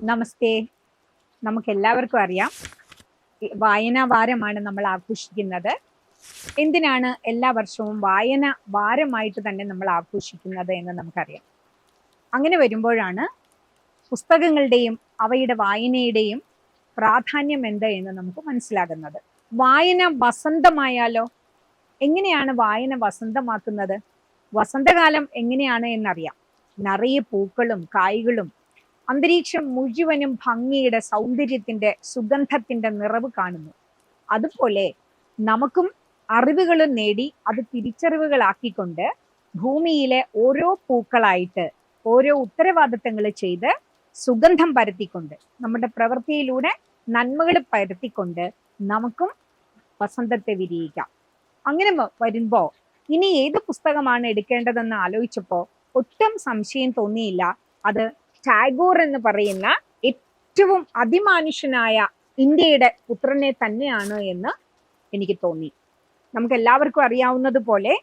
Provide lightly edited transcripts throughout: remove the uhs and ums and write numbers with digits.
നമസ്തേ. നമുക്ക് എല്ലാവർക്കും അറിയാം, വായനാ വാരമാണ് നമ്മൾ ആഘോഷിക്കുന്നത്. എന്തിനാണ് എല്ലാ വർഷവും വായന വാരമായിട്ട് തന്നെ നമ്മൾ ആഘോഷിക്കുന്നത് എന്ന് നമുക്കറിയാം. അങ്ങനെ വരുമ്പോഴാണ് പുസ്തകങ്ങളുടെയും അവയുടെ വായനയുടെയും പ്രാധാന്യം എന്ത് എന്ന് നമുക്ക് മനസ്സിലാകുന്നത്. വായന വസന്തമായാലോ? എങ്ങനെയാണ് വായന വസന്തമാക്കുന്നത്? വസന്തകാലം എങ്ങനെയാണ് എന്നറിയാം. നിറയെ പൂക്കളും കായ്കളും അന്തരീക്ഷം മുഴുവനും ഭംഗിയുടെ, സൗന്ദര്യത്തിന്റെ, സുഗന്ധത്തിന്റെ നിറവ് കാണുന്നു. അതുപോലെ നമുക്കും അറിവുകൾ നേടി അത് തിരിച്ചറിവുകളാക്കിക്കൊണ്ട് ഭൂമിയിലെ ഓരോ പൂക്കളായിട്ട് ഓരോ ഉത്തരവാദിത്തങ്ങൾ ചെയ്ത് സുഗന്ധം പരത്തിക്കൊണ്ട് നമ്മുടെ പ്രവൃത്തിയിലൂടെ നന്മകൾ പരത്തിക്കൊണ്ട് നമുക്കും വസന്തത്തെ വിരിയിക്കാം. അങ്ങനെ വരുമ്പോ ഇനി ഏത് പുസ്തകമാണ് എടുക്കേണ്ടതെന്ന് ആലോചിച്ചപ്പോ ഒട്ടും സംശയം തോന്നിയില്ല, അത് ടാഗോർ എന്ന് പറയുന്ന ഏറ്റവും അതിമാനുഷ്യനായ ഇന്ത്യയുടെ പുത്രനെ തന്നെയാണ് എന്ന് എനിക്ക് തോന്നി. നമുക്ക് എല്ലാവർക്കും അറിയാവുന്നത് പോലെ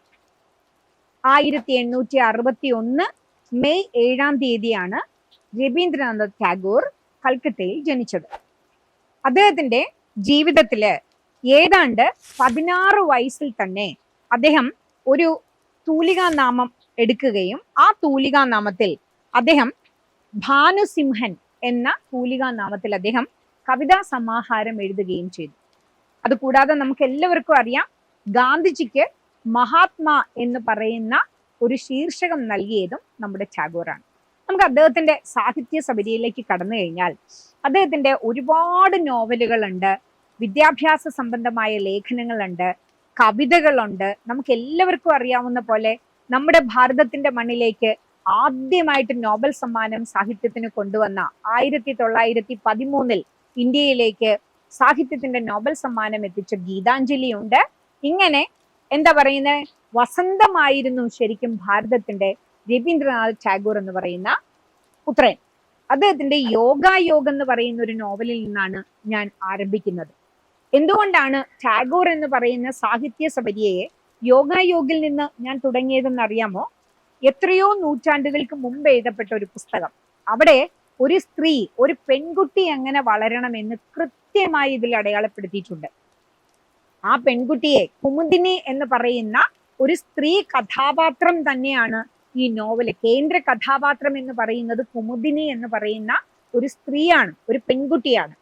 1861 മെയ് 7-ാം തീയതിയാണ് രവീന്ദ്രനാഥ് ടാഗോർ കൽക്കട്ടയിൽ ജനിച്ചത്. അദ്ദേഹത്തിന്റെ ജീവിതത്തില് ഏതാണ്ട് 16 വയസ്സിൽ തന്നെ അദ്ദേഹം ഒരു തൂലികാനാമം എടുക്കുകയും ആ തൂലികാനാമത്തിൽ അദ്ദേഹം ഭാനുസിംഹൻ എന്ന തൂലികാനാമത്തിൽ അദ്ദേഹം കവിതാ സമാഹാരം എഴുതുകയും ചെയ്തു. അതുകൂടാതെ നമുക്ക് എല്ലാവർക്കും അറിയാം, ഗാന്ധിജിക്ക് മഹാത്മാ എന്ന് പറയുന്ന ഒരു ശീർഷകം നൽകിയതും നമ്മുടെ ടാഗോറാണ്. നമുക്ക് അദ്ദേഹത്തിന്റെ സാഹിത്യ സബരിയിലേക്ക് കടന്നു കഴിഞ്ഞാൽ അദ്ദേഹത്തിന്റെ ഒരുപാട് നോവലുകളുണ്ട്, വിദ്യാഭ്യാസ സംബന്ധമായ ലേഖനങ്ങളുണ്ട്, കവിതകളുണ്ട്. നമുക്ക് എല്ലാവർക്കും അറിയാവുന്ന പോലെ നമ്മുടെ ഭാരതത്തിന്റെ മണ്ണിലേക്ക് ആദ്യമായിട്ട് നോബൽ സമ്മാനം സാഹിത്യത്തിന് കൊണ്ടുവന്ന 1913 ഇന്ത്യയിലേക്ക് സാഹിത്യത്തിന്റെ നോബൽ സമ്മാനം എത്തിച്ച ഗീതാഞ്ജലി ഉണ്ട്. ഇങ്ങനെ എന്താ പറയുന്നത്, വസന്തമായിരുന്നു ശരിക്കും ഭാരതത്തിന്റെ രവീന്ദ്രനാഥ് ടാഗോർ എന്ന് പറയുന്ന പുത്രൻ. അദ്ദേഹത്തിന്റെ യോഗായോഗം എന്ന് പറയുന്ന ഒരു നോവലിൽ നിന്നാണ് ഞാൻ ആരംഭിക്കുന്നത്. എന്തുകൊണ്ടാണ് ടാഗോർ എന്ന് പറയുന്ന സാഹിത്യ സബരിയെ യോഗായോഗിൽ നിന്ന് ഞാൻ തുടങ്ങിയതെന്ന് അറിയാമോ? എത്രയോ നൂറ്റാണ്ടുകൾക്ക് മുമ്പ് എഴുതപ്പെട്ട ഒരു പുസ്തകം. അവിടെ ഒരു സ്ത്രീ, ഒരു പെൺകുട്ടി എങ്ങനെ വളരണമെന്ന് കൃത്യമായി ഇതിൽ അടയാളപ്പെടുത്തിയിട്ടുണ്ട്. ആ പെൺകുട്ടിയെ കുമുദിനി എന്ന് പറയുന്ന ഒരു സ്ത്രീ കഥാപാത്രം തന്നെയാണ് ഈ നോവല്. കേന്ദ്ര കഥാപാത്രം എന്ന് പറയുന്നത് കുമുദിനി എന്ന് പറയുന്ന ഒരു സ്ത്രീയാണ്, ഒരു പെൺകുട്ടിയാണ്.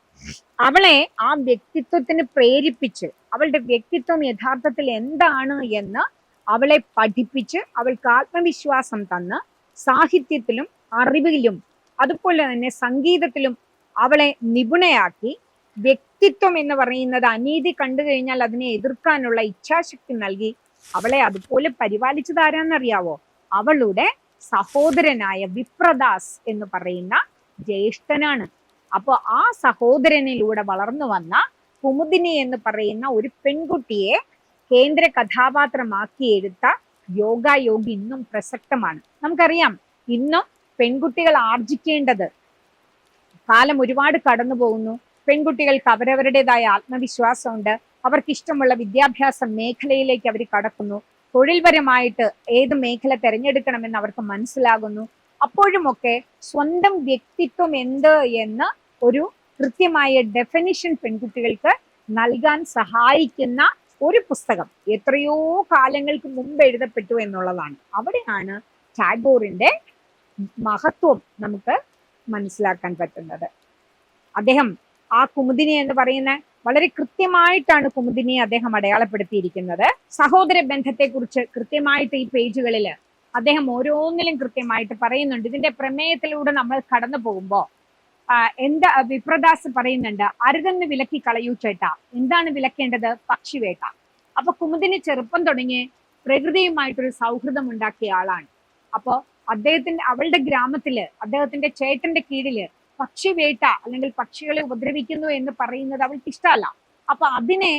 അവളെ ആ വ്യക്തിത്വത്തിന് പ്രേരിപ്പിച്ച്, അവളുടെ വ്യക്തിത്വം യഥാർത്ഥത്തിൽ എന്താണ് എന്ന് അവളെ പഠിപ്പിച്ച് അവൾക്ക് ആത്മവിശ്വാസം തന്ന് സാഹിത്യത്തിലും അറിവിലും അതുപോലെ തന്നെ സംഗീതത്തിലും അവളെ നിപുണയാക്കി, വ്യക്തിത്വം എന്ന് പറയുന്നത് അനീതി കണ്ടു കഴിഞ്ഞാൽ അതിനെ എതിർക്കാനുള്ള ഇച്ഛാശക്തി നൽകി അവളെ അതുപോലെ പരിപാലിച്ചത് ആരാന്നറിയാവോ? അവളുടെ സഹോദരനായ വിപ്രദാസ് എന്ന് പറയുന്ന ജ്യേഷ്ഠനാണ്. അപ്പൊ ആ സഹോദരനിലൂടെ വളർന്നു വന്ന കുമുദിനി എന്ന് പറയുന്ന ഒരു പെൺകുട്ടിയെ കേന്ദ്ര കഥാപാത്രമാക്കി എടുത്ത യോഗായോഗി ഇന്നും പ്രസക്തമാണ്. നമുക്കറിയാം, ഇന്നും പെൺകുട്ടികൾ ആർജിക്കേണ്ടത്, കാലം ഒരുപാട് കടന്നു പോകുന്നു, പെൺകുട്ടികൾക്ക് അവരവരുടേതായ ആത്മവിശ്വാസമുണ്ട്, അവർക്ക് ഇഷ്ടമുള്ള വിദ്യാഭ്യാസ മേഖലയിലേക്ക് അവർ കടക്കുന്നു, തൊഴിൽപരമായിട്ട് ഏത് മേഖല തിരഞ്ഞെടുക്കണമെന്ന് അവർക്ക് മനസ്സിലാകുന്നു. അപ്പോഴുമൊക്കെ സ്വന്തം വ്യക്തിത്വം എന്ത് എന്ന് ഒരു കൃത്യമായ ഡെഫിനിഷൻ പെൺകുട്ടികൾക്ക് നൽകാൻ സഹായിക്കുന്ന ഒരു പുസ്തകം എത്രയോ കാലങ്ങൾക്ക് മുമ്പ് എഴുതപ്പെട്ടു എന്നുള്ളതാണ്. അവിടെയാണ് ടാഗോറിന്റെ മഹത്വം നമുക്ക് മനസ്സിലാക്കാൻ പറ്റുന്നത്. അദ്ദേഹം ആ കുമുദിനി എന്ന് പറയുന്ന വളരെ കൃത്യമായിട്ടാണ് കുമുദിനിയെ അദ്ദേഹം അടയാളപ്പെടുത്തിയിരിക്കുന്നത്. സഹോദര ബന്ധത്തെ കുറിച്ച് കൃത്യമായിട്ട് ഈ പേജുകളിൽ അദ്ദേഹം ഓരോന്നിലും കൃത്യമായിട്ട് പറയുന്നുണ്ട്. ഇതിന്റെ പ്രമേയത്തിലൂടെ നമ്മൾ കടന്നു പോകുമ്പോ എന്താ വിപ്രദാസ് പറയുന്നുണ്ട്, അരുതെന്ന് വിലക്കി കളയൂ ചേട്ടാ. എന്താണ് വിലക്കേണ്ടത്? പക്ഷിവേട്ട. അപ്പൊ കുമുദിനി ചെറുപ്പം തുടങ്ങി പ്രകൃതിയുമായിട്ടൊരു സൗഹൃദം ഉണ്ടാക്കിയ ആളാണ്. അപ്പോ അവളുടെ ഗ്രാമത്തില് അദ്ദേഹത്തിന്റെ ചേട്ടന്റെ കീഴില് പക്ഷിവേട്ട അല്ലെങ്കിൽ പക്ഷികളെ ഉപദ്രവിക്കുന്നു എന്ന് പറയുന്നത് അവൾക്ക് ഇഷ്ടമല്ല. അപ്പൊ അതിനെ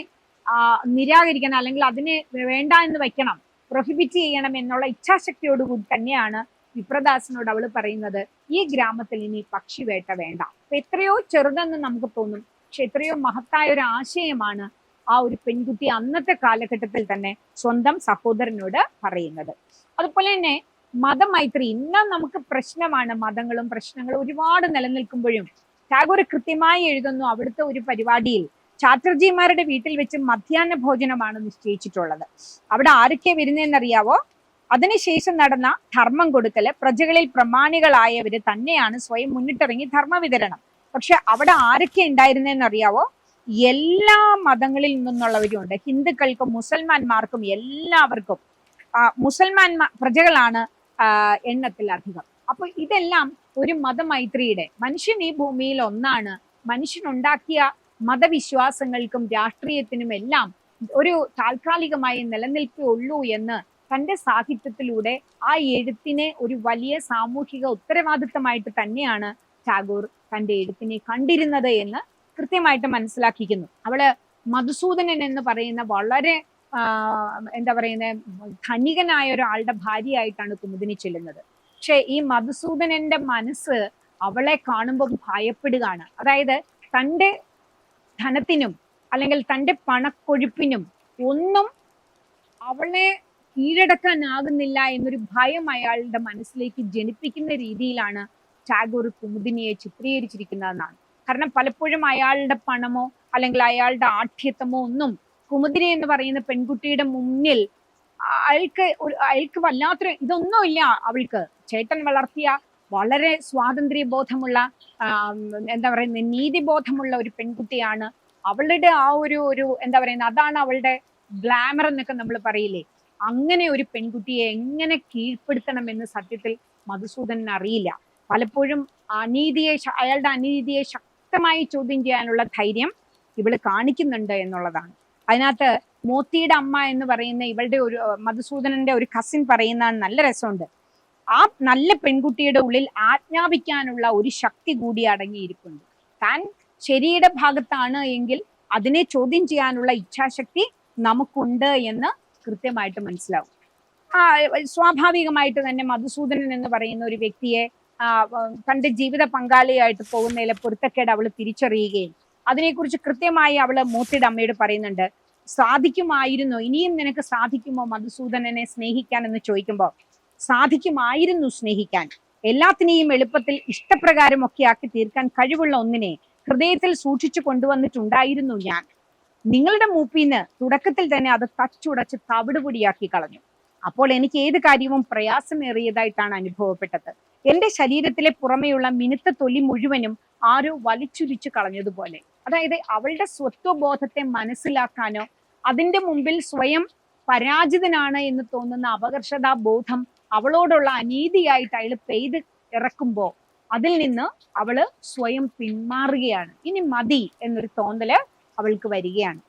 നിരാകരിക്കണം, അല്ലെങ്കിൽ അതിനെ വേണ്ട എന്ന് വെക്കണം, പ്രൊഹിബിറ്റ് ചെയ്യണം എന്നുള്ള ഇച്ഛാശക്തിയോടുകൂടി തന്നെയാണ് വിപ്രദാസിനോട് അവൾ പറയുന്നത്, ഈ ഗ്രാമത്തിൽ ഇനി പക്ഷിവേട്ട വേണ്ട. അപ്പൊ എത്രയോ ചെറുതെന്ന് നമുക്ക് തോന്നും, പക്ഷെ എത്രയോ മഹത്തായ ഒരു ആശയമാണ് ആ ഒരു പെൺകുട്ടി അന്നത്തെ കാലഘട്ടത്തിൽ തന്നെ സ്വന്തം സഹോദരനോട് പറയുന്നത്. അതുപോലെ തന്നെ മതമൈത്രി ഇന്ന് നമുക്ക് പ്രശ്നമാണ്. മതങ്ങളും പ്രശ്നങ്ങളും ഒരുപാട് നിലനിൽക്കുമ്പോഴും ടാഗോർ കൃത്യമായി എഴുതുന്നു, അവിടുത്തെ ഒരു പരിപാടിയിൽ ചാറ്റർജിമാരുടെ വീട്ടിൽ വെച്ച് മധ്യാഹ്ന ഭോജനമാണ് നിശ്ചയിച്ചിട്ടുള്ളത്. അവിടെ ആരൊക്കെ വരുന്നതെന്നറിയാവോ? അതിനുശേഷം നടന്ന ധർമ്മം കൊടുക്കല്, പ്രജകളിൽ പ്രമാണികളായവര് തന്നെയാണ് സ്വയം മുന്നിട്ടിറങ്ങി ധർമ്മ വിതരണം. പക്ഷെ അവിടെ ആരൊക്കെ ഉണ്ടായിരുന്നെന്നറിയാവോ? എല്ലാ മതങ്ങളിൽ നിന്നുള്ളവരും ഉണ്ട്. ഹിന്ദുക്കൾക്കും മുസൽമാന്മാർക്കും എല്ലാവർക്കും. പ്രജകളാണ് എണ്ണത്തിൽ അധികം. അപ്പൊ ഇതെല്ലാം ഒരു മതമൈത്രിയുടെ, മനുഷ്യൻ ഈ ഭൂമിയിൽ ഒന്നാണ്, മനുഷ്യനുണ്ടാക്കിയ മതവിശ്വാസങ്ങൾക്കും രാഷ്ട്രീയത്തിനും എല്ലാം ഒരു താൽക്കാലികമായി നിലനിൽക്കുകയുള്ളൂ എന്ന് തന്റെ സാഹിത്യത്തിലൂടെ ആ എഴുത്തിനെ ഒരു വലിയ സാമൂഹിക ഉത്തരവാദിത്തമായിട്ട് തന്നെയാണ് ടാഗോർ തന്റെ എഴുത്തിനെ കണ്ടിരുന്നത് എന്ന് കൃത്യമായിട്ട് മനസ്സിലാക്കിക്കുന്നു. അവള് മധുസൂദനൻ എന്ന് പറയുന്ന വളരെ എന്താ പറയുന്നത്, ധനികനായ ഒരാളുടെ ഭാര്യയായിട്ടാണ് കുമുദിനി ചെല്ലുന്നത്. പക്ഷെ ഈ മധുസൂദനന്റെ മനസ്സ് അവളെ കാണുമ്പോൾ ഭയപ്പെടുകയാണ്. അതായത് തൻ്റെ ധനത്തിനും അല്ലെങ്കിൽ തൻ്റെ പണക്കൊഴുപ്പിനും ഒന്നും അവളെ കീഴടക്കാനാകുന്നില്ല എന്നൊരു ഭയം അയാളുടെ മനസ്സിലേക്ക് ജനിപ്പിക്കുന്ന രീതിയിലാണ് ടാഗോർ കുമുദിനിയെ ചിത്രീകരിച്ചിരിക്കുന്നതെന്നാണ്. കാരണം പലപ്പോഴും അയാളുടെ പണമോ അല്ലെങ്കിൽ അയാളുടെ ആഠ്യത്വമോ ഒന്നും കുമുദിനി എന്ന് പറയുന്ന പെൺകുട്ടിയുടെ മുന്നിൽ അയാൾക്ക് വല്ലാത്തൊരു ഇതൊന്നുമില്ല. അവൾക്ക് ചേട്ടൻ വളർത്തിയ വളരെ സ്വാതന്ത്ര്യബോധമുള്ള എന്താ പറയുന്നത്, നീതിബോധമുള്ള ഒരു പെൺകുട്ടിയാണ്. അവളുടെ ആ ഒരു എന്താ പറയുന്നത്, അതാണ് അവളുടെ ഗ്ലാമർ എന്നൊക്കെ നമ്മൾ പറയില്ലേ. അങ്ങനെ ഒരു പെൺകുട്ടിയെ എങ്ങനെ കീഴ്പ്പെടുത്തണം എന്ന് സത്യത്തിൽ മധുസൂദനൻ അറിയില്ല. പലപ്പോഴും അയാളുടെ അനീതിയെ ശക്തമായി ചോദ്യം ചെയ്യാനുള്ള ധൈര്യം ഇവള് കാണിക്കുന്നുണ്ട് എന്നുള്ളതാണ്. അതിനകത്ത് മോത്തിയുടെ അമ്മ എന്ന് പറയുന്ന ഇവളുടെ ഒരു മധുസൂദനന്റെ ഒരു കസിൻ പറയുന്ന നല്ല രസമുണ്ട്. ആ നല്ല പെൺകുട്ടിയുടെ ഉള്ളിൽ ആജ്ഞാപിക്കാനുള്ള ഒരു ശക്തി കൂടി അടങ്ങിയിരിപ്പുണ്ട്. താൻ ശരിയുടെ ഭാഗത്താണ് എങ്കിൽ അതിനെ ചോദ്യം ചെയ്യാനുള്ള ഇച്ഛാശക്തി നമുക്കുണ്ട് എന്ന് കൃത്യമായിട്ട് മനസ്സിലാവും. സ്വാഭാവികമായിട്ട് തന്നെ മധുസൂദനൻ എന്ന് പറയുന്ന ഒരു വ്യക്തിയെ തന്റെ ജീവിത പങ്കാളിയായിട്ട് പോകുന്നതിലെ പൊരുത്തക്കേട് അവള് തിരിച്ചറിയുകയും അതിനെക്കുറിച്ച് കൃത്യമായി അവള് മൂത്തിയുടെ അമ്മയോട് പറയുന്നുണ്ട്. സാധിക്കുമായിരുന്നു, ഇനിയും നിനക്ക് സാധിക്കുമോ മധുസൂദനനെ സ്നേഹിക്കാൻ എന്ന് ചോദിക്കുമ്പോൾ, സാധിക്കുമായിരുന്നു സ്നേഹിക്കാൻ. എല്ലാത്തിനെയും എളുപ്പത്തിൽ ഇഷ്ടപ്രകാരം ഒക്കെ ആക്കി തീർക്കാൻ കഴിവുള്ള ഒന്നിനെ ഹൃദയത്തിൽ സൂക്ഷിച്ചു കൊണ്ടുവന്നിട്ടുണ്ടായിരുന്നു ഞാൻ. നിങ്ങളുടെ മൂപ്പിന്ന് തുടക്കത്തിൽ തന്നെ അത് തച്ചുടച്ച് തവിടുപൊടിയാക്കി കളഞ്ഞു. അപ്പോൾ എനിക്ക് ഏത് കാര്യവും പ്രയാസമേറിയതായിട്ടാണ് അനുഭവപ്പെട്ടത്. എന്റെ ശരീരത്തിലെ പുറമെയുള്ള മിനുത്ത തൊലി മുഴുവനും ആരോ വലിച്ചുരിച്ചു കളഞ്ഞതുപോലെ. അതായത് അവളുടെ സ്വത്വബോധത്തെ മനസ്സിലാക്കാനോ അതിന്റെ മുമ്പിൽ സ്വയം പരാജിതനാണ് എന്ന് തോന്നുന്ന അപകർഷതാ ബോധം അവളോടുള്ള അനീതിയായിട്ട് അയാൾ പെയ്ത് ഇറക്കുമ്പോ അതിൽ നിന്ന് അവള് സ്വയം പിന്മാറുകയാണ്. ഇനി മതി എന്നൊരു തോന്നല് അവൾക്ക് വരികയാണ്.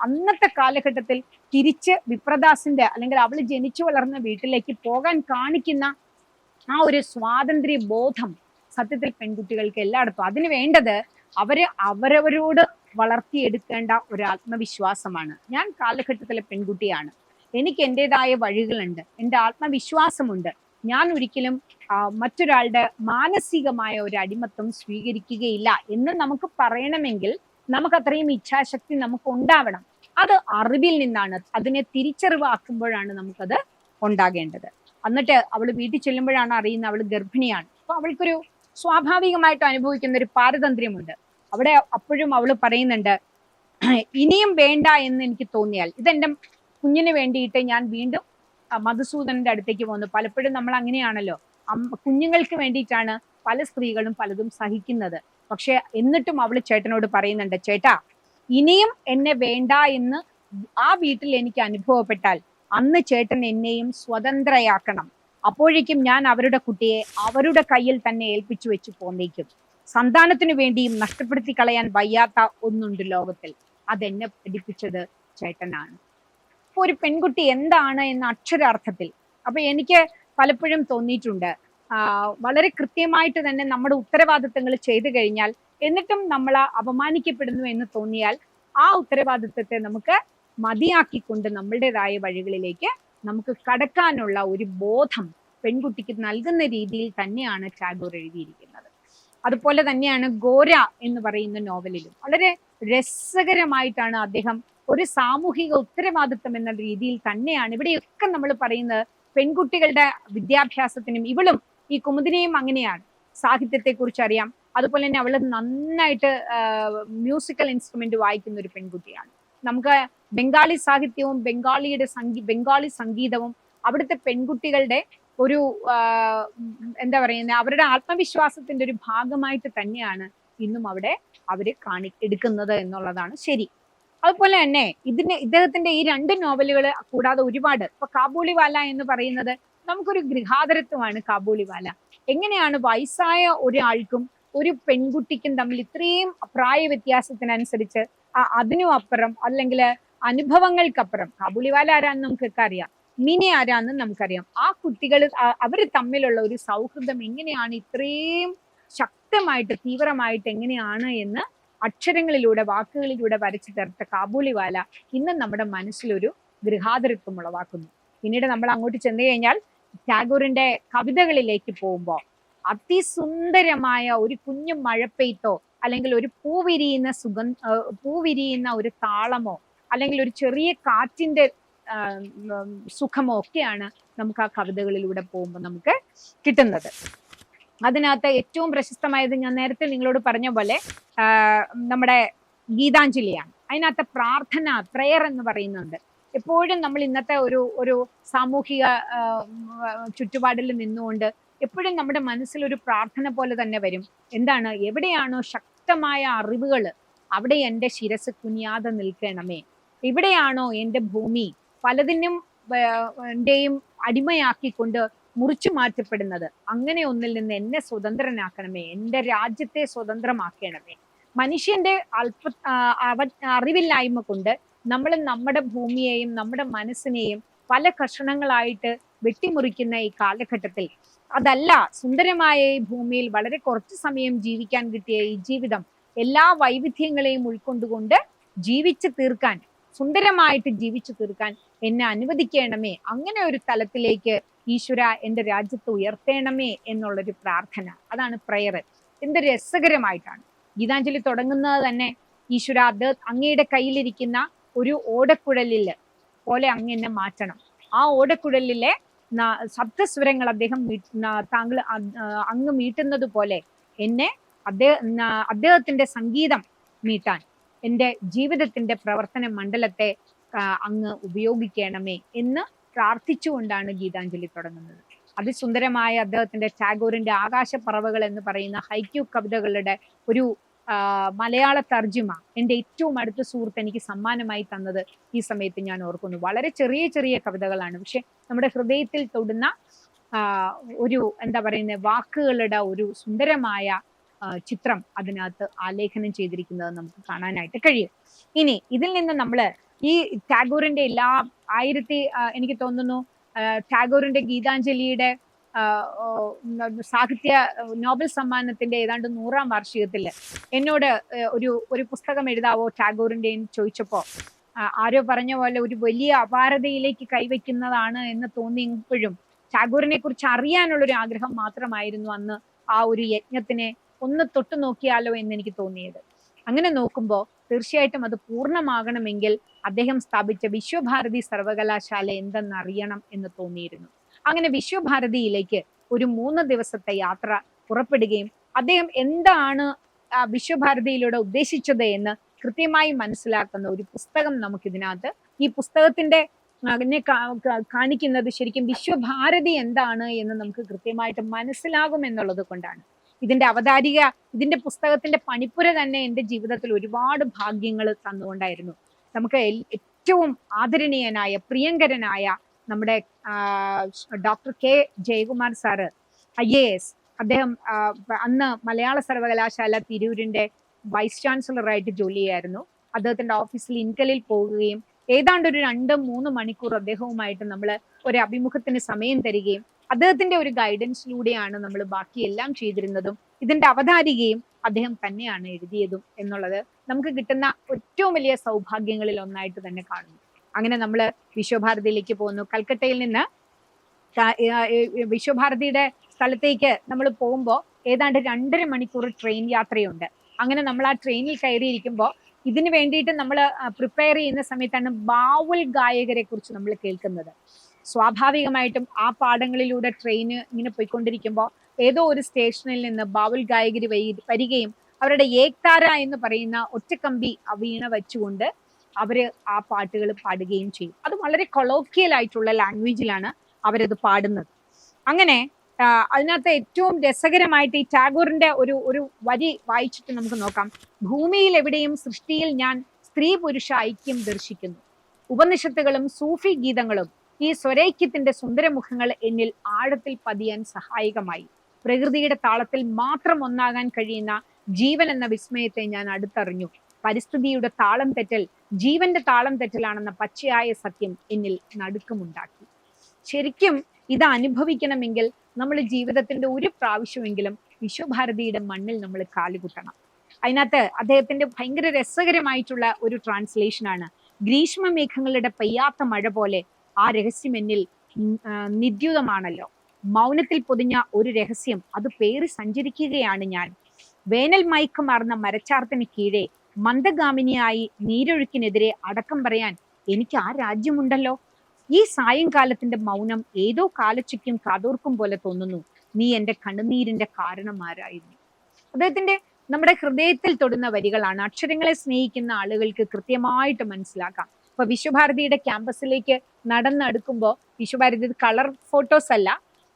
അന്നത്തെ കാലഘട്ടത്തിൽ തിരിച്ച് വിപ്രദാസിന്റെ അല്ലെങ്കിൽ അവൾ ജനിച്ചു വളർന്ന വീട്ടിലേക്ക് പോകാൻ കാണിക്കുന്ന ആ ഒരു സ്വാതന്ത്ര്യ ബോധം സത്യത്തിൽ പെൺകുട്ടികൾക്ക് എല്ലായിടത്തും. അതിന് വേണ്ടത് അവരവരോട് വളർത്തിയെടുക്കേണ്ട ഒരു ആത്മവിശ്വാസമാണ്. ഞാൻ കാലഘട്ടത്തിലെ പെൺകുട്ടിയാണ്, എനിക്ക് എൻ്റെതായ വഴികളുണ്ട്, എൻ്റെ ആത്മവിശ്വാസമുണ്ട്. ഞാൻ ഒരിക്കലും മറ്റൊരാളുടെ മാനസികമായ ഒരു അടിമത്വം സ്വീകരിക്കുകയില്ല എന്ന് നമുക്ക് പറയണമെങ്കിൽ നമുക്ക് അത്രയും ഇച്ഛാശക്തി നമുക്ക് ഉണ്ടാവണം. അത് അറിവിൽ നിന്നാണ്, അതിനെ തിരിച്ചറിവാക്കുമ്പോഴാണ് നമുക്കത് ഉണ്ടാകേണ്ടത്. എന്നിട്ട് അവൾ വീട്ടിൽ ചെല്ലുമ്പോഴാണ് അറിയുന്നത് അവൾ ഗർഭിണിയാണ്. അപ്പൊ അവൾക്കൊരു സ്വാഭാവികമായിട്ട് അനുഭവിക്കുന്ന ഒരു പാരതന്ത്ര്യമുണ്ട്. അവിടെ അപ്പോഴും അവൾ പറയുന്നുണ്ട്, ഇനിയും വേണ്ട എന്ന് എനിക്ക് തോന്നിയാൽ, ഇതെന്റെ കുഞ്ഞിന് വേണ്ടിയിട്ട് ഞാൻ വീണ്ടും മധുസൂദനന്റെ അടുത്തേക്ക് പോകുന്നു. പലപ്പോഴും നമ്മൾ അങ്ങനെയാണല്ലോ, കുഞ്ഞുങ്ങൾക്ക് വേണ്ടിയിട്ടാണ് പല സ്ത്രീകളും പലതും സഹിക്കുന്നത്. പക്ഷെ എന്നിട്ടും അവള് ചേട്ടനോട് പറയുന്നുണ്ട്, ചേട്ടാ ഇനിയും എന്നെ വേണ്ട എന്ന് ആ വീട്ടിൽ എനിക്ക് അനുഭവപ്പെട്ടാൽ അന്ന് ചേട്ടൻ എന്നെയും സ്വതന്ത്രയാക്കണം. അപ്പോഴേക്കും ഞാൻ അവരുടെ കുട്ടിയെ അവരുടെ കയ്യിൽ തന്നെ ഏൽപ്പിച്ചു വെച്ച് പോന്നേക്കും. സന്താനത്തിനു വേണ്ടിയും നഷ്ടപ്പെടുത്തി കളയാൻ വയ്യാത്ത ഒന്നുണ്ട് ലോകത്തിൽ, അതെന്നെ പഠിപ്പിച്ചത് ചേട്ടനാണ്. അപ്പൊ ഒരു പെൺകുട്ടി എന്താണ് എന്ന അക്ഷരാർത്ഥത്തിൽ അപ്പൊ എനിക്ക് പലപ്പോഴും തോന്നിയിട്ടുണ്ട്, വളരെ കൃത്യമായിട്ട് തന്നെ നമ്മുടെ ഉത്തരവാദിത്തങ്ങൾ ചെയ്തു കഴിഞ്ഞാൽ എന്നിട്ടും നമ്മൾ അപമാനിക്കപ്പെടുന്നു എന്ന് തോന്നിയാൽ ആ ഉത്തരവാദിത്തത്തെ നമുക്ക് മതിയാക്കിക്കൊണ്ട് നമ്മളുടേതായ വഴികളിലേക്ക് നമുക്ക് കടക്കാനുള്ള ഒരു ബോധം പെൺകുട്ടിക്ക് നൽകുന്ന രീതിയിൽ തന്നെയാണ് ടാഗോർ എഴുതിയിരിക്കുന്നത്. അതുപോലെ തന്നെയാണ് ഗോര എന്ന് പറയുന്ന നോവലിലും വളരെ രസകരമായിട്ടാണ് അദ്ദേഹം ഒരു സാമൂഹിക ഉത്തരവാദിത്വം എന്ന രീതിയിൽ തന്നെയാണ് ഇവിടെയൊക്കെ നമ്മൾ പറയുന്നത്. പെൺകുട്ടികളുടെ വിദ്യാഭ്യാസത്തിനും ഇവളും ഈ കുമുദിനിയും അങ്ങനെയാണ്. സാഹിത്യത്തെക്കുറിച്ച് അറിയാം, അതുപോലെ തന്നെ അവള് നന്നായിട്ട് മ്യൂസിക്കൽ ഇൻസ്ട്രുമെന്റ് വായിക്കുന്ന ഒരു പെൺകുട്ടിയാണ്. നമുക്ക് ബംഗാളി സാഹിത്യവും ബംഗാളി സംഗീതവും അവിടുത്തെ പെൺകുട്ടികളുടെ ഒരു എന്താ പറയുന്നത്, അവരുടെ ആത്മവിശ്വാസത്തിന്റെ ഒരു ഭാഗമായിട്ട് തന്നെയാണ് ഇന്നും അവിടെ അവര് എടുക്കുന്നത് എന്നുള്ളതാണ് ശരി. അതുപോലെ തന്നെ ഇദ്ദേഹത്തിന്റെ ഈ 2 നോവലുകൾ കൂടാതെ ഒരുപാട്, ഇപ്പൊ കാബൂളിവാല എന്ന് പറയുന്നത് നമുക്കൊരു ഗൃഹാതരത്വമാണ്. കാബൂളിവാല എങ്ങനെയാണ് വയസ്സായ ഒരാൾക്കും ഒരു പെൺകുട്ടിക്കും തമ്മിൽ ഇത്രയും പ്രായ വ്യത്യാസത്തിനനുസരിച്ച് അതിനും അപ്പുറം അല്ലെങ്കിൽ അനുഭവങ്ങൾക്കപ്പുറം, കാബൂളിവാല ആരാന്ന് നമുക്കൊക്കെ അറിയാം, മിനി ആരാന്ന് നമുക്കറിയാം, ആ കുട്ടികൾ അവര് തമ്മിലുള്ള ഒരു സൗഹൃദം എങ്ങനെയാണ് ഇത്രയും ശക്തമായിട്ട് തീവ്രമായിട്ട് എങ്ങനെയാണ് എന്ന് അക്ഷരങ്ങളിലൂടെ വാക്കുകളിലൂടെ വരച്ചു ചേർത്ത കാബൂളിവാല ഇന്നും നമ്മുടെ മനസ്സിലൊരു ഗൃഹാതരത്വം ഉളവാക്കുന്നു. പിന്നീട് നമ്മൾ അങ്ങോട്ട് ചെന്ന് കഴിഞ്ഞാൽ ടാഗോറിന്റെ കവിതകളിലേക്ക് പോകുമ്പോൾ അതിസുന്ദരമായ ഒരു കുഞ്ഞു മഴപ്പെയ്ത്തോ അല്ലെങ്കിൽ ഒരു പൂവിരിയുന്ന ഒരു താളമോ അല്ലെങ്കിൽ ഒരു ചെറിയ കാറ്റിന്റെ സുഖമോ ഒക്കെയാണ് നമുക്ക് ആ കവിതകളിലൂടെ പോകുമ്പോൾ നമുക്ക് കിട്ടുന്നത്. അതിനകത്ത് ഏറ്റവും പ്രശസ്തമായത് ഞാൻ നേരത്തെ നിങ്ങളോട് പറഞ്ഞ പോലെ നമ്മുടെ ഗീതാഞ്ജലിയാണ്. അതിനകത്ത് പ്രാർത്ഥന, പ്രയർ എന്ന് പറയുന്നുണ്ട്. എപ്പോഴും നമ്മൾ ഇന്നത്തെ ഒരു സാമൂഹിക ചുറ്റുപാടിൽ നിന്നുകൊണ്ട് എപ്പോഴും നമ്മുടെ മനസ്സിലൊരു പ്രാർത്ഥന പോലെ തന്നെ വരും. എന്താണ്? എവിടെയാണോ ശക്തമായ അറിവുകൾ അവിടെ എൻ്റെ ശിരസ് കുനിയാതെ നിൽക്കണമേ. എവിടെയാണോ എൻ്റെ ഭൂമി പലതിനും ന്റെയും അടിമയാക്കിക്കൊണ്ട് മുറിച്ചു മാറ്റപ്പെടുന്നത്, അങ്ങനെ ഒന്നിൽ നിന്ന് എന്നെ സ്വതന്ത്രനാക്കണമേ, എൻ്റെ രാജ്യത്തെ സ്വതന്ത്രമാക്കണമേ. മനുഷ്യന്റെ അറിവില്ലായ്മ കൊണ്ട് നമ്മൾ നമ്മുടെ ഭൂമിയെയും നമ്മുടെ മനസ്സിനെയും പല കഷണങ്ങളായിട്ട് വെട്ടിമുറിക്കുന്ന ഈ കാലഘട്ടത്തിൽ അതല്ല, സുന്ദരമായ ഈ ഭൂമിയിൽ വളരെ കുറച്ചു സമയം ജീവിക്കാൻ കിട്ടിയ ഈ ജീവിതം എല്ലാ വൈവിധ്യങ്ങളെയും ഉൾക്കൊണ്ടുകൊണ്ട് ജീവിച്ചു തീർക്കാൻ, സുന്ദരമായിട്ട് ജീവിച്ചു തീർക്കാൻ എന്നെ അനുവദിക്കണമേ. അങ്ങനെ ഒരു തലത്തിലേക്ക് ഈശ്വര എൻ്റെ രാജ്യത്ത് ഉയർത്തേണമേ എന്നുള്ളൊരു പ്രാർത്ഥന, അതാണ് പ്രയർ. എന്തൊരു രസകരമായിട്ടാണ് ഗീതാഞ്ജലി തുടങ്ങുന്നത് തന്നെ. ഈശ്വര, അത് അങ്ങയുടെ കയ്യിലിരിക്കുന്ന ഒരു ഓടക്കുഴലില് പോലെ അങ്ങ് എന്നെ മാറ്റണം. ആ ഓടക്കുഴലിലെ ശബ്ദസ്വരങ്ങൾ അങ്ങ് മീട്ടുന്നത് പോലെ എന്നെ അദ്ദേഹത്തിന്റെ സംഗീതം മീട്ടാൻ എൻ്റെ ജീവിതത്തിന്റെ പ്രവർത്തന മണ്ഡലത്തെ അങ്ങ് ഉപയോഗിക്കണമേ എന്ന് പ്രാർത്ഥിച്ചുകൊണ്ടാണ് ഗീതാഞ്ജലി തുടങ്ങുന്നത്. അതിസുന്ദരമായ അദ്ദേഹത്തിന്റെ ടാഗോറിന്റെ ആകാശപ്പറവകൾ എന്ന് പറയുന്ന ഹൈക്യൂ കവിതകളുടെ ഒരു മലയാള തർജ്ജിമ എൻ്റെ ഏറ്റവും അടുത്ത സുഹൃത്ത് എനിക്ക് സമ്മാനമായി തന്നത് ഈ സമയത്ത് ഞാൻ ഓർക്കുന്നു. വളരെ ചെറിയ ചെറിയ കവിതകളാണ്, പക്ഷെ നമ്മുടെ ഹൃദയത്തിൽ തൊടുന്ന ഒരു എന്താ പറയുന്നത്, വാക്കുകളുടെ ഒരു സുന്ദരമായ ചിത്രം അതിനകത്ത് ആലേഖനം ചെയ്തിരിക്കുന്നത് നമുക്ക് കാണാനായിട്ട് കഴിയും. ഇനി ഇതിൽ നിന്ന് നമ്മൾ ഈ ടാഗോറിന്റെ എനിക്ക് തോന്നുന്നു ടാഗോറിന്റെ ഗീതാഞ്ജലിയുടെ സാഹിത്യ നോബൽ സമ്മാനത്തിന്റെ ഏതാണ്ട് 100ാം വാർഷികത്തിൽ എന്നോട് ഒരു പുസ്തകം എഴുതാവോ ടാഗോറിന്റെ ചോദിച്ചപ്പോ ആരോ പറഞ്ഞ പോലെ ഒരു വലിയ അപാരതയിലേക്ക് കൈവയ്ക്കുന്നതാണ് എന്ന് തോന്നിയപ്പോഴും ടാഗോറിനെ കുറിച്ച് അറിയാനുള്ളൊരു ആഗ്രഹം മാത്രമായിരുന്നു അന്ന് ആ ഒരു യജ്ഞത്തിനെ ഒന്ന് തൊട്ടു നോക്കിയാലോ എന്ന് എനിക്ക് തോന്നിയത്. അങ്ങനെ നോക്കുമ്പോൾ തീർച്ചയായിട്ടും അത് പൂർണ്ണമാകണമെങ്കിൽ അദ്ദേഹം സ്ഥാപിച്ച വിശ്വഭാരതി സർവകലാശാല എന്തെന്നറിയണം എന്ന് തോന്നിയിരുന്നു. അങ്ങനെ വിശ്വഭാരതിയിലേക്ക് ഒരു 3 ദിവസത്തെ യാത്ര പുറപ്പെടുകയും അദ്ദേഹം എന്താണ് വിശ്വഭാരതിയിലൂടെ ഉദ്ദേശിച്ചത് എന്ന് കൃത്യമായി മനസ്സിലാക്കുന്ന ഒരു പുസ്തകം നമുക്കിതിനകത്ത്, ഈ പുസ്തകത്തിന്റെ കാണിക്കുന്നത് ശരിക്കും വിശ്വഭാരതി എന്താണ് എന്ന് നമുക്ക് കൃത്യമായിട്ട് മനസ്സിലാകും എന്നുള്ളത് കൊണ്ടാണ്. ഇതിന്റെ പുസ്തകത്തിന്റെ പണിപ്പുര തന്നെ എൻ്റെ ജീവിതത്തിൽ ഒരുപാട് ഭാഗ്യങ്ങൾ തന്നുകൊണ്ടായിരുന്നു. നമുക്ക് ഏറ്റവും ആദരണീയനായ പ്രിയങ്കരനായ നമ്മുടെ doctor K Jayakumar sir IAS, അദ്ദേഹം അന്ന് മലയാള സർവകലാശാല തിരൂരിന്റെ വൈസ് ചാൻസലറായിട്ട് ജോലി ചെയ്യായിരുന്നു. അദ്ദേഹത്തിന്റെ ഓഫീസിൽ ഇൻകലിൽ പോകുകയും ഏതാണ്ട് ഒരു 2-3 മണിക്കൂർ അദ്ദേഹവുമായിട്ട് നമ്മൾ ഒരു അഭിമുഖത്തിന് സമയം തരികയും അദ്ദേഹത്തിന്റെ ഒരു ഗൈഡൻസിലൂടെയാണ് നമ്മൾ ബാക്കിയെല്ലാം ചെയ്തിരുന്നതും ഇതിന്റെ അവതാരികയും അദ്ദേഹം തന്നെയാണ് എഴുതിയതും എന്നുള്ളത് നമുക്ക് കിട്ടുന്ന ഏറ്റവും വലിയ സൗഭാഗ്യങ്ങളിൽ ഒന്നായിട്ട് തന്നെ കാണുന്നു. അങ്ങനെ നമ്മൾ വിശ്വഭാരതിയിലേക്ക് പോകുന്നു. കൽക്കട്ടയിൽ നിന്ന് വിശ്വഭാരതിയുടെ സ്ഥലത്തേക്ക് നമ്മൾ പോകുമ്പോൾ ഏതാണ്ട് 2.5 മണിക്കൂർ ട്രെയിൻ യാത്രയുണ്ട്. അങ്ങനെ നമ്മൾ ആ ട്രെയിനിൽ കയറിയിരിക്കുമ്പോൾ ഇതിനു വേണ്ടിയിട്ട് നമ്മൾ പ്രിപ്പയർ ചെയ്യുന്ന സമയത്താണ് ബാവുൽ ഗായകരെ കുറിച്ച് നമ്മൾ കേൾക്കുന്നത്. സ്വാഭാവികമായിട്ടും ആ പാടങ്ങളിലൂടെ ട്രെയിന് ഇങ്ങനെ പോയിക്കൊണ്ടിരിക്കുമ്പോൾ ഏതോ ഒരു സ്റ്റേഷനിൽ നിന്ന് ബാവുൽ ഗായകർ വരികയും അവരുടെ ഏക്താര എന്ന് പറയുന്ന ഒറ്റക്കമ്പി വീണ വെച്ചുകൊണ്ട് അവര് ആ പാട്ടുകൾ പാടുകയും ചെയ്യും. അത് വളരെ കൊളോക്കിയൽ ആയിട്ടുള്ള ലാംഗ്വേജിലാണ് അവരത് പാടുന്നത്. അങ്ങനെ അതിനകത്ത് ഏറ്റവും രസകരമായിട്ട് ഈ ടാഗോറിന്റെ ഒരു വരി വായിച്ചിട്ട് നമുക്ക് നോക്കാം. ഭൂമിയിൽ എവിടെയും സൃഷ്ടിയിൽ ഞാൻ സ്ത്രീ പുരുഷ ഐക്യം ദർശിക്കുന്നു. ഉപനിഷത്തുകളും സൂഫി ഗീതങ്ങളും ഈ സ്വരൈക്യത്തിന്റെ സുന്ദരമുഖങ്ങൾ എന്നിൽ ആഴത്തിൽ പതിയാൻ സഹായകമായി. പ്രകൃതിയുടെ താളത്തിൽ മാത്രം ഒന്നാകാൻ കഴിയുന്ന ജീവൻ എന്ന വിസ്മയത്തെ ഞാൻ അടുത്തറിഞ്ഞു. പരിസ്ഥിതിയുടെ താളം തെറ്റൽ ജീവന്റെ താളം തെറ്റലാണെന്ന പച്ചയായ സത്യം എന്നിൽ നടുക്കമുണ്ടാക്കി. ശരിക്കും ഇത് അനുഭവിക്കണമെങ്കിൽ നമ്മൾ ജീവിതത്തിന്റെ ഒരു പ്രാവശ്യമെങ്കിലും വിശ്വഭാരതിയുടെ മണ്ണിൽ നമ്മൾ കാലുകുത്തണം. അതിനകത്ത് അദ്ദേഹത്തിന്റെ ഭയങ്കര രസകരമായിട്ടുള്ള ഒരു ട്രാൻസ്ലേഷനാണ്. ഗ്രീഷ്മ മേഘങ്ങളുടെ പെയ്യാത്ത മഴ പോലെ ആ രഹസ്യം എന്നിൽ നിദ്യുതമാണല്ലോ. മൗനത്തിൽ പൊതിഞ്ഞ ഒരു രഹസ്യം, അത് പേറി സഞ്ചരിക്കുകയാണ് ഞാൻ. വേനൽ മയക്കമാർന്ന മരച്ചാർത്തിന് കീഴെ മന്ദഗാമിനിയായി നീരൊഴുക്കിനെതിരെ അടക്കം പറയാൻ എനിക്ക് ആ രാജ്യമുണ്ടല്ലോ. ഈ സായങ്കാലത്തിന്റെ മൗനം ഏതോ കാലച്ചയ്ക്കും കാതോർക്കും പോലെ തോന്നുന്നു. നീ എന്റെ കണ്ണുനീരിന്റെ കാരണമാരായിരുന്നു. അദ്ദേഹത്തിന്റെ നമ്മുടെ ഹൃദയത്തിൽ തൊടുന്ന വരികളാണ്. അക്ഷരങ്ങളെ സ്നേഹിക്കുന്ന ആളുകൾക്ക് കൃത്യമായിട്ട് മനസ്സിലാക്കാം. ഇപ്പൊ വിശ്വഭാരതിയുടെ ക്യാമ്പസിലേക്ക് നടന്നെടുക്കുമ്പോൾ വിശ്വഭാരതി കളർ ഫോട്ടോസ് അല്ല,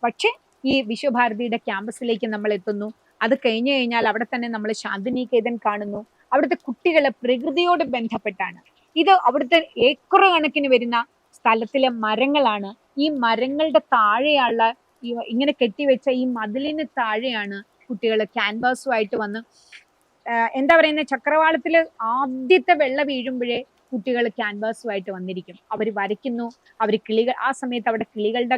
പക്ഷെ ഈ വിശ്വഭാരതിയുടെ ക്യാമ്പസിലേക്ക് നമ്മൾ എത്തുന്നു. അത് കഴിഞ്ഞു കഴിഞ്ഞാൽ അവിടെ തന്നെ നമ്മൾ ശാന്തിനികേതൻ കാണുന്നു. അവിടുത്തെ കുട്ടികളെ പ്രകൃതിയോട് ബന്ധപ്പെട്ടാണ്. ഇത് അവിടുത്തെ ഏക്കർ കണക്കിന് വരുന്ന സ്ഥലത്തിലെ മരങ്ങളാണ്. ഈ മരങ്ങളുടെ താഴെയുള്ള ഇങ്ങനെ കെട്ടിവെച്ച ഈ മതിലിന് താഴെയാണ് കുട്ടികൾ ക്യാൻവാസുമായിട്ട് വന്ന് എന്താ പറയുന്ന ചക്രവാളത്തില് ആദ്യത്തെ വെള്ള വീഴുമ്പോഴേ കുട്ടികൾ ക്യാൻവാസുമായിട്ട് വന്നിരിക്കും. അവർ വരയ്ക്കുന്നു, അവർ കിളികൾ, ആ സമയത്ത് അവിടെ കിളികളുടെ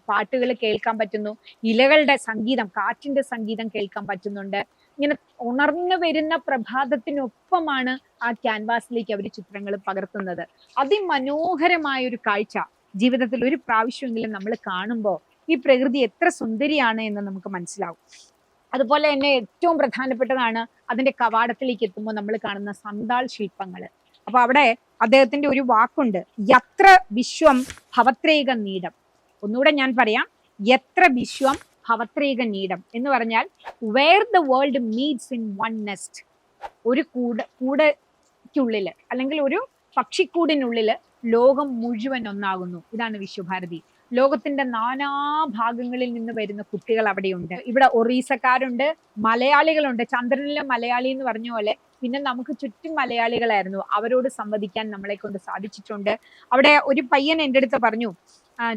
പാട്ടുകൾ കേൾക്കാൻ പറ്റുന്നു, ഇലകളുടെ സംഗീതം, കാറ്റിന്റെ സംഗീതം കേൾക്കാൻ പറ്റുന്നുണ്ട്. ഇങ്ങനെ ഉണർന്നു വരുന്ന പ്രഭാതത്തിനൊപ്പമാണ് ആ ക്യാൻവാസിലേക്ക് അവർ ചിത്രങ്ങൾ പകർത്തുന്നത്. അതിമനോഹരമായ ഒരു കാഴ്ച ജീവിതത്തിൽ ഒരു പ്രാവശ്യമെങ്കിലും നമ്മൾ കാണുമ്പോൾ ഈ പ്രകൃതി എത്ര സുന്ദരിയാണ് എന്ന് നമുക്ക് മനസ്സിലാവും. അതുപോലെ തന്നെ ഏറ്റവും പ്രധാനപ്പെട്ടതാണ് അതിന്റെ കവാടത്തിലേക്ക് എത്തുമ്പോൾ നമ്മൾ കാണുന്ന സന്താൾ ശില്പങ്ങള്. അപ്പൊ അവിടെ അദ്ദേഹത്തിന്റെ ഒരു വാക്കുണ്ട്, യത്ര വിശ്വം ഭവത്രേക നീടം. ഒന്നുകൂടെ ഞാൻ പറയാം, യത്ര വിശ്വം ഭവത്രേക നീടം എന്ന് പറഞ്ഞാൽ where the world meets in one nest. ഒരു കൂടയ്ക്കുള്ളില് അല്ലെങ്കിൽ ഒരു പക്ഷിക്കൂടിനുള്ളില് ലോകം മുഴുവൻ ഒന്നാകുന്നു. ഇതാണ് വിശ്വഭാരതി. ലോകത്തിന്റെ നാനാഭാഗങ്ങളിൽ നിന്ന് വരുന്ന കുട്ടികൾ അവിടെയുണ്ട്. ഇവിടെ ഒറീസക്കാരുണ്ട്, മലയാളികളുണ്ട്. ചന്ദ്രനിലെ മലയാളി എന്ന് പറഞ്ഞ പോലെ പിന്നെ നമുക്ക് ചുറ്റും മലയാളികളായിരുന്നു. അവരോട് സംവദിക്കാൻ നമ്മളെ കൊണ്ട് സാധിച്ചിട്ടുണ്ട്. അവിടെ ഒരു പയ്യൻ എൻ്റെ അടുത്ത് പറഞ്ഞു,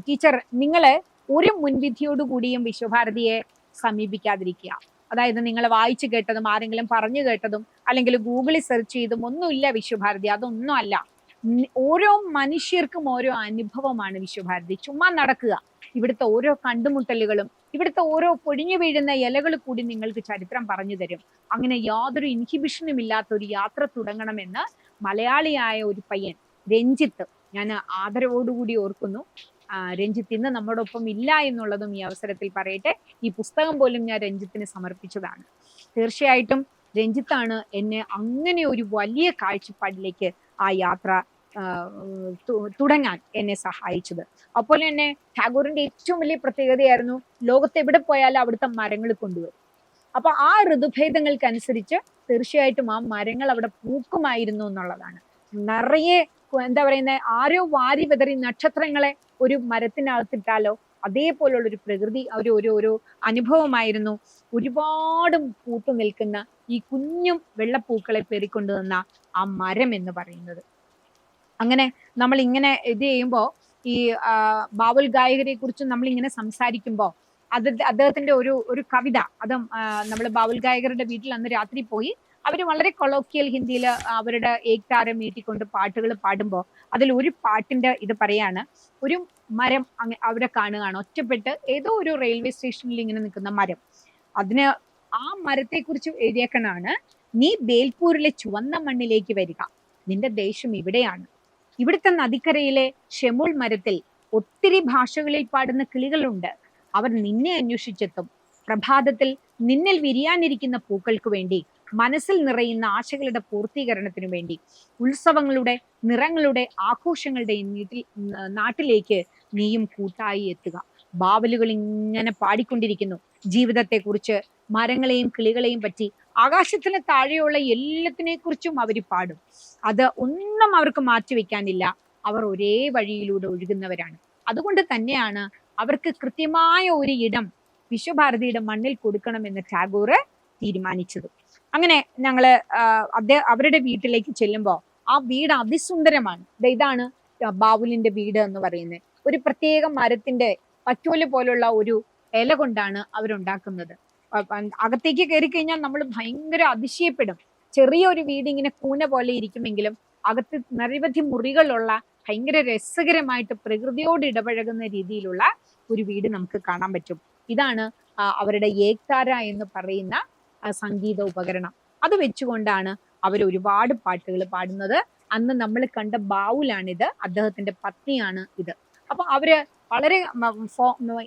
ടീച്ചർ, നിങ്ങള് ഒരു മുൻവിധിയോടുകൂടിയും വിശ്വഭാരതിയെ സമീപിക്കാതിരിക്കുക. അതായത് നിങ്ങൾ വായിച്ചു കേട്ടതും ആരെങ്കിലും പറഞ്ഞു കേട്ടതും അല്ലെങ്കിൽ ഗൂഗിളിൽ സെർച്ച് ചെയ്തും ഒന്നുമില്ല വിശ്വഭാരതി. അതൊന്നും അല്ല. ഓരോ മനുഷ്യർക്കും ഓരോ അനുഭവമാണ് വിശ്വഭാരതി. ചുമ്മാ നടക്കുക, ഇവിടുത്തെ ഓരോ കണ്ടുമുട്ടലുകളും ഇവിടുത്തെ ഓരോ പൊഴിഞ്ഞു വീഴുന്ന ഇലകൾ കൂടി നിങ്ങൾക്ക് ചരിത്രം പറഞ്ഞു തരും. അങ്ങനെ യാതൊരു ഇൻഹിബിഷനും ഇല്ലാത്ത ഒരു യാത്ര തുടങ്ങണമെന്ന് മലയാളിയായ ഒരു പയ്യൻ രഞ്ജിത്ത്, ഞാൻ ആദരവോടുകൂടി ഓർക്കുന്നു. രഞ്ജിത്ത് ഇന്ന് നമ്മോടൊപ്പം ഇല്ല എന്നുള്ളതും ഈ അവസരത്തിൽ പറയട്ടെ. ഈ പുസ്തകം പോലും ഞാൻ രഞ്ജിത്തിന് സമർപ്പിച്ചതാണ്. തീർച്ചയായിട്ടും രഞ്ജിത്താണ് എന്നെ അങ്ങനെ ഒരു വലിയ കാഴ്ചപ്പാടിലേക്ക് ആ യാത്ര തുടങ്ങാൻ എന്നെ സഹായിച്ചത്. അതുപോലെ തന്നെ ടാഗോറിന്റെ ഏറ്റവും വലിയ പ്രത്യേകതയായിരുന്നു ലോകത്ത് എവിടെ പോയാലും അവിടുത്തെ മരങ്ങൾ കൊണ്ടുവരും. അപ്പൊ ആ ഋതുഭേദങ്ങൾക്കനുസരിച്ച് തീർച്ചയായിട്ടും ആ മരങ്ങൾ അവിടെ പൂക്കുമായിരുന്നു എന്നുള്ളതാണ്. നിറയെ എന്താ പറയുന്നത്, ആരോ വാരി വിതറി നക്ഷത്രങ്ങളെ ഒരു മരത്തിനകത്തിട്ടാലോ അതേപോലുള്ള ഒരു പ്രകൃതി ഒരു അനുഭവമായിരുന്നു ഒരുപാടും പൂത്തു നിൽക്കുന്ന ഈ കുഞ്ഞും വെള്ളപ്പൂക്കളെ പേറിക്കൊണ്ടു നിന്ന ആ മരം എന്ന് പറയുന്നത്. അങ്ങനെ നമ്മൾ ഇങ്ങനെ ഇത് ചെയ്യുമ്പോൾ ഈ ബാവുൽ ഗായകരെ കുറിച്ച് നമ്മൾ ഇങ്ങനെ സംസാരിക്കുമ്പോൾ അദ്ദേഹത്തിന്റെ ഒരു കവിത, അതും നമ്മൾ ബാവുൽ ഗായകരുടെ വീട്ടിൽ അന്ന് രാത്രി പോയി അവർ വളരെ കൊളോക്കിയൽ ഹിന്ദിയിൽ അവരുടെ ഏക്താരം മീട്ടിക്കൊണ്ട് പാട്ടുകൾ പാടുമ്പോൾ അതിൽ ഒരു പാട്ടിന്റെ ഇത് പറയാണ്, ഒരു മരം അവിടെ കാണുകയാണ്, ഒറ്റപ്പെട്ട് ഏതോ ഒരു റെയിൽവേ സ്റ്റേഷനിൽ ഇങ്ങനെ നിൽക്കുന്ന മരം. അതിന് ആ മരത്തെ കുറിച്ച് എഴുതിയേക്കണാണ്, നീ ബേൽപൂരിലെ ചുവന്ന മണ്ണിലേക്ക് വരിക, നിന്റെ ദേശം ഇവിടെയാണ്. ഇവിടുത്തെ നദിക്കരയിലെ ഷെമുൾ മരത്തിൽ ഒത്തിരി ഭാഷകളിൽ പാടുന്ന കിളികളുണ്ട്. അവർ നിന്നെ അന്വേഷിച്ചെത്തും. പ്രഭാതത്തിൽ നിന്നിൽ വിരിയാനിരിക്കുന്ന പൂക്കൾക്ക് വേണ്ടി, മനസ്സിൽ നിറയുന്ന ആശകളുടെ പൂർത്തീകരണത്തിനു വേണ്ടി, ഉത്സവങ്ങളുടെ നിറങ്ങളുടെ ആഘോഷങ്ങളുടെ നാട്ടിലേക്ക് നീയും കൂട്ടായി എത്തുക. ബാവലുകൾ ഇങ്ങനെ പാടിക്കൊണ്ടിരിക്കുന്നു ജീവിതത്തെക്കുറിച്ച്, മരങ്ങളെയും കിളികളെയും പറ്റി, ആകാശത്തിന് താഴെയുള്ള എല്ലാത്തിനെ കുറിച്ചും അവർ പാടും. അത് ഒന്നും അവർക്ക് മാറ്റിവെക്കാനില്ല. അവർ ഒരേ വഴിയിലൂടെ ഒഴുകുന്നവരാണ്. അതുകൊണ്ട് തന്നെയാണ് അവർക്ക് കൃത്യമായ ഒരു ഇടം വിശ്വഭാരതിയുടെ മണ്ണിൽ കൊടുക്കണമെന്ന് ടാഗോർ തീരുമാനിച്ചത്. അങ്ങനെ ഞങ്ങള് അവരുടെ വീട്ടിലേക്ക് ചെല്ലുമ്പോൾ ആ വീട് അതിസുന്ദരമാണ്. ഇതാണ് ബാവുലിന്റെ വീട് എന്ന് പറയുന്നത്. ഒരു പ്രത്യേക മരത്തിന്റെ പറ്റോല് പോലുള്ള ഒരു ഇല കൊണ്ടാണ് അവരുണ്ടാക്കുന്നത്. അകത്തേക്ക് കയറി കഴിഞ്ഞാൽ നമ്മൾ ഭയങ്കര അതിശയപ്പെടും. ചെറിയൊരു വീട് ഇങ്ങനെ കൂന പോലെ ഇരിക്കുമെങ്കിലും അകത്ത് നിരവധി മുറികളുള്ള ഭയങ്കര രസകരമായിട്ട് പ്രകൃതിയോട് ഇടപഴകുന്ന രീതിയിലുള്ള ഒരു വീട് നമുക്ക് കാണാൻ പറ്റും. ഇതാണ് അവരുടെ ഏക്താര എന്ന് പറയുന്ന സംഗീത ഉപകരണം. അത് വെച്ചുകൊണ്ടാണ് അവർ ഒരുപാട് പാട്ടുകൾ പാടുന്നത്. അന്ന് നമ്മൾ കണ്ട ബാവുലാണിത്, അദ്ദേഹത്തിന്റെ പത്നിയാണ് ഇത്. അപ്പൊ അവര് വളരെ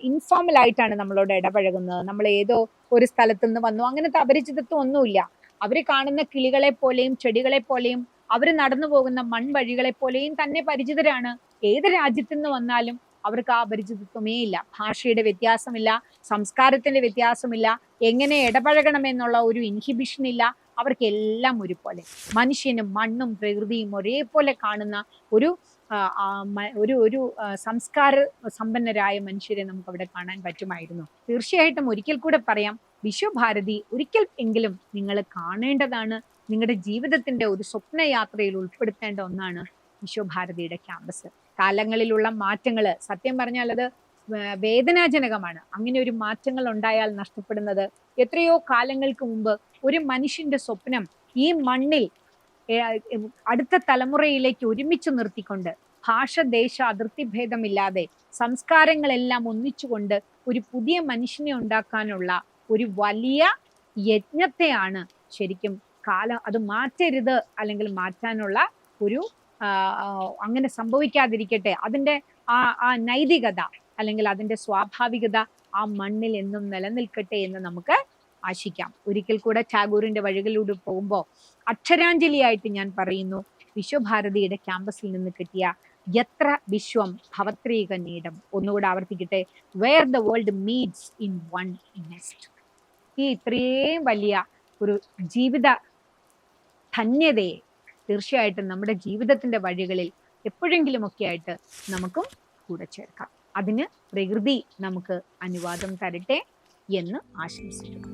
ഇൻഫോർമൽ ആയിട്ടാണ് നമ്മളോട് ഇടപഴകുന്നത്. നമ്മൾ ഏതോ ഒരു സ്ഥലത്ത് നിന്ന് വന്നു, അങ്ങനത്തെ അപരിചിതത്വം ഒന്നുമില്ല. അവര് കാണുന്ന കിളികളെ പോലെയും ചെടികളെ പോലെയും അവര് നടന്നു പോകുന്ന മൺവഴികളെ പോലെയും തന്നെ പരിചിതരാണ്. ഏത് രാജ്യത്തു നിന്ന് വന്നാലും അവർക്ക് ആ അപരിചിതത്വമേ ഇല്ല. ഭാഷയുടെ വ്യത്യാസമില്ല, സംസ്കാരത്തിന്റെ വ്യത്യാസമില്ല, എങ്ങനെ ഇടപഴകണം എന്നുള്ള ഒരു ഇൻഹിബിഷൻ ഇല്ല. അവർക്കെല്ലാം ഒരുപോലെ, മനുഷ്യനും മണ്ണും പ്രകൃതിയും ഒരേപോലെ കാണുന്ന ഒരു ഒരു സംസ്കാര സമ്പന്നരായ മനുഷ്യരെ നമുക്ക് അവിടെ കാണാൻ പറ്റുമായിരുന്നു. തീർച്ചയായിട്ടും ഒരിക്കൽ കൂടെ പറയാം, വിശ്വഭാരതി ഒരിക്കൽ എങ്കിലും നിങ്ങൾ കാണേണ്ടതാണ്. നിങ്ങളുടെ ജീവിതത്തിന്റെ ഒരു സ്വപ്നയാത്രയിൽ ഉൾപ്പെടുത്തേണ്ട ഒന്നാണ് വിശ്വഭാരതിയുടെ ക്യാമ്പസ്. കാലങ്ങളിലുള്ള മാറ്റങ്ങൾ സത്യം പറഞ്ഞാൽ അത് വേദനാജനകമാണ്. അങ്ങനെ ഒരു മാറ്റങ്ങൾ ഉണ്ടായാൽ നഷ്ടപ്പെടുന്നത് എത്രയോ കാലങ്ങൾക്ക് മുമ്പ് ഒരു മനുഷ്യന്റെ സ്വപ്നം ഈ മണ്ണിൽ അടുത്ത തലമുറയിലേക്ക് ഒരുമിച്ച് നിർത്തിക്കൊണ്ട്, ഭാഷ ദേശ അതിർത്തി ഭേദമില്ലാതെ സംസ്കാരങ്ങളെല്ലാം ഒന്നിച്ചുകൊണ്ട് ഒരു പുതിയ മനുഷ്യനെ ഉണ്ടാക്കാനുള്ള ഒരു വലിയ യജ്ഞത്തെയാണ് ശരിക്കും അത് മാറ്റരുത്, അല്ലെങ്കിൽ മാറ്റാനുള്ള ഒരു അങ്ങനെ സംഭവിക്കാതിരിക്കട്ടെ, അതിൻ്റെ ആ നൈതികത അല്ലെങ്കിൽ അതിൻ്റെ സ്വാഭാവികത ആ മണ്ണിൽ എന്നും നിലനിൽക്കട്ടെ എന്ന് നമുക്ക് ആശിക്കാം. ഒരിക്കൽ കൂടെ ടാഗോറിന്റെ വഴികളിലൂടെ പോകുമ്പോൾ അക്ഷരാഞ്ജലിയായിട്ട് ഞാൻ പറയുന്നു, വിശ്വഭാരതിയുടെ ക്യാമ്പസിൽ നിന്ന് കിട്ടിയ എത്ര വിശ്വം ഭവത്രീക നീടം. ഒന്നുകൂടെ ആവർത്തിക്കട്ടെ, where the world meets in one nest. ഈ ഇത്രയും വലിയ ഒരു ജീവിത ധന്യതയെ തീർച്ചയായിട്ടും നമ്മുടെ ജീവിതത്തിന്റെ വഴികളിൽ എപ്പോഴെങ്കിലുമൊക്കെ ആയിട്ട് നമുക്കും കൂടെ ചേർക്കാം. അതിന് പ്രകൃതി നമുക്ക് അനുവാദം തരട്ടെ എന്ന് ആശംസിക്കുന്നു.